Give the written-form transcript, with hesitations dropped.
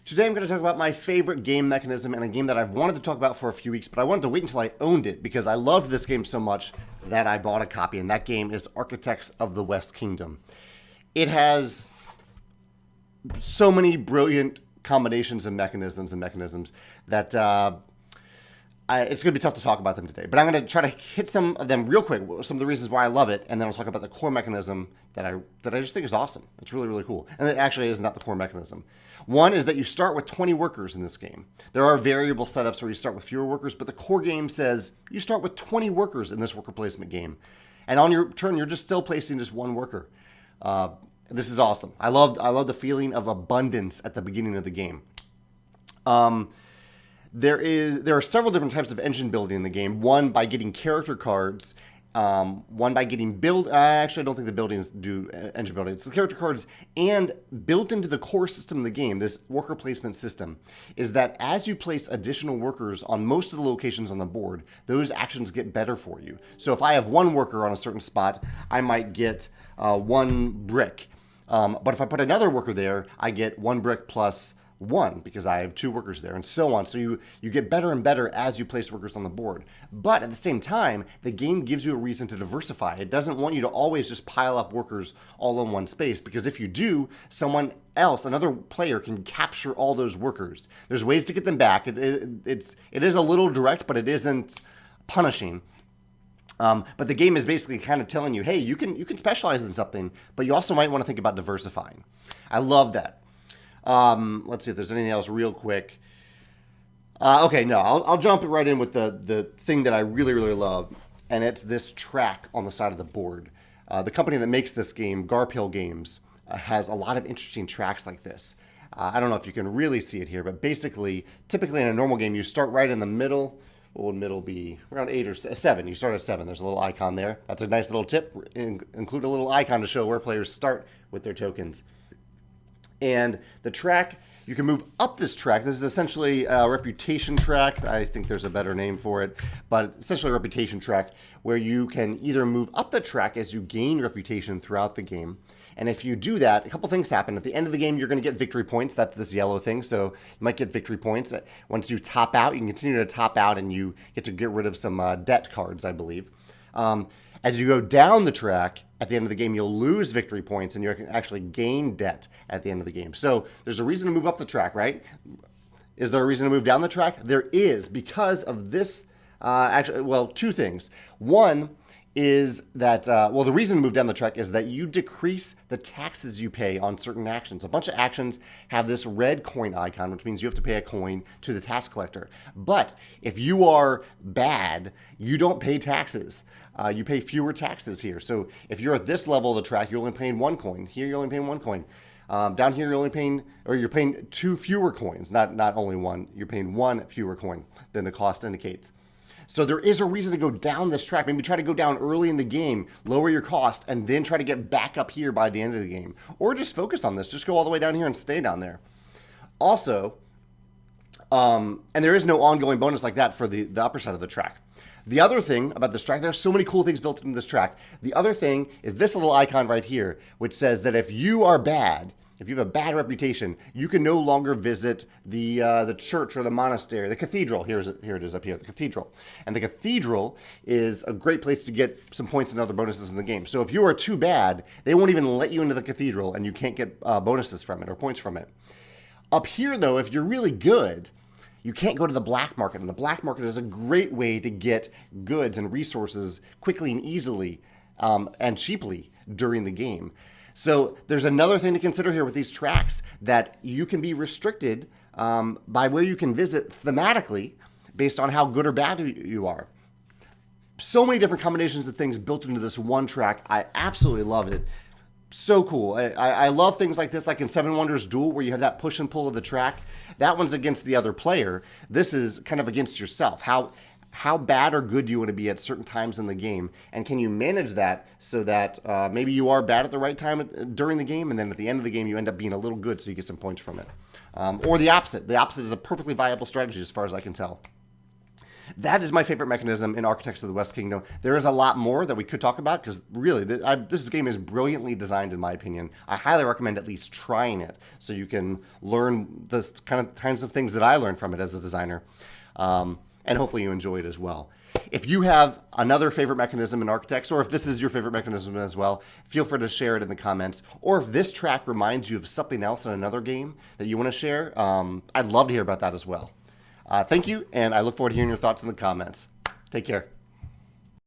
Today I'm going to talk about my favorite game mechanism and a game that I've wanted to talk about for a few weeks, but I wanted to wait until I owned it because I loved this game so much that I bought a copy, and that game is Architects of the West Kingdom. It has so many brilliant combinations and mechanisms that it's going to be tough to talk about them today, but I'm going to try to hit some of them real quick, some of the reasons why I love it, and then I'll talk about the core mechanism that I just think is awesome. It's really, really cool. And it actually is not the core mechanism. One is that you start with 20 workers in this game. There are variable setups where you start with fewer workers, but the core game says you start with 20 workers in this worker placement game. And on your turn, you're just still placing just one worker. This is awesome. I love the feeling of abundance at the beginning of the game. There are several different types of engine building in the game. One by getting character cards. One by getting build. Actually, I don't think the buildings do engine building. It's the character cards, and built into the core system of the game, this worker placement system, is that as you place additional workers on most of the locations on the board, those actions get better for you. So if I have one worker on a certain spot, I might get one brick. But if I put another worker there, I get one brick plus one because I have two workers there, and so on. So you get better and better as you place workers on the board. But at the same time, the game gives you a reason to diversify. It doesn't want you to always just pile up workers all in one space, because if you do, someone else, another player, can capture all those workers. There's ways to get them back. It is a little direct, but it isn't punishing. But the game is basically kind of telling you, hey, you can specialize in something, but you also might want to think about diversifying. I love that. Let's see if there's anything else real quick. Okay, no, I'll jump right in with the thing that I really, really love, and it's this track on the side of the board. The company that makes this game, Garphill Games, has a lot of interesting tracks like this. I don't know if you can really see it here, but basically, typically in a normal game, you start right in the middle. What would middle be? Around 8 or 7. You start at 7. There's a little icon there. That's a nice little tip. Include a little icon to show where players start with their tokens. And the track, you can move up this track. This is essentially a reputation track. I think there's a better name for it, but essentially a reputation track where you can either move up the track as you gain reputation throughout the game. And if you do that, a couple things happen. At the end of the game, you're going to get victory points. That's this yellow thing. So you might get victory points. Once you top out, you can continue to top out, and you get to get rid of some debt cards, I believe. As you go down the track, at the end of the game, you'll lose victory points, and you can actually gain debt at the end of the game. So there's a reason to move up the track, right? Is there a reason to move down the track? There is, because of this. Two things. One is that, the reason to move down the track is that you decrease the taxes you pay on certain actions. A bunch of actions have this red coin icon, which means you have to pay a coin to the tax collector. But if you are bad, you don't pay taxes. You pay fewer taxes here. So if you're at this level of the track, you're only paying one coin. Here, you're only paying one coin. Down here, you're paying two fewer coins, not only one. You're paying one fewer coin than the cost indicates. So there is a reason to go down this track. Maybe try to go down early in the game, lower your cost, and then try to get back up here by the end of the game. Or just focus on this. Just go all the way down here and stay down there. Also, and there is no ongoing bonus like that for the upper side of the track. The other thing about this track, there are so many cool things built into this track. The other thing is this little icon right here, which says that if you are bad, if you have a bad reputation, you can no longer visit the church or the monastery, the cathedral. Here it is up here, the cathedral. And the cathedral is a great place to get some points and other bonuses in the game. So if you are too bad, they won't even let you into the cathedral, and you can't get bonuses from it or points from it. Up here, though, if you're really good, you can't go to the black market. And the black market is a great way to get goods and resources quickly and easily and cheaply during the game. So there's another thing to consider here with these tracks, that you can be restricted by where you can visit thematically based on how good or bad you are. So many different combinations of things built into this one track. I absolutely love it. So cool. I love things like this, like in Seven Wonders Duel, where you have that push and pull of the track. That one's against the other player. This is kind of against yourself. How bad or good do you want to be at certain times in the game? And can you manage that so that maybe you are bad at the right time during the game, and then at the end of the game you end up being a little good so you get some points from it? Or the opposite. The opposite is a perfectly viable strategy as far as I can tell. That is my favorite mechanism in Architects of the West Kingdom. There is a lot more that we could talk about because really, this game is brilliantly designed in my opinion. I highly recommend at least trying it so you can learn the kinds of things that I learned from it as a designer. And hopefully you enjoy it as well. If you have another favorite mechanism in Architects, or if this is your favorite mechanism as well, feel free to share it in the comments. Or if this track reminds you of something else in another game that you want to share, I'd love to hear about that as well. Thank you, and I look forward to hearing your thoughts in the comments. Take care.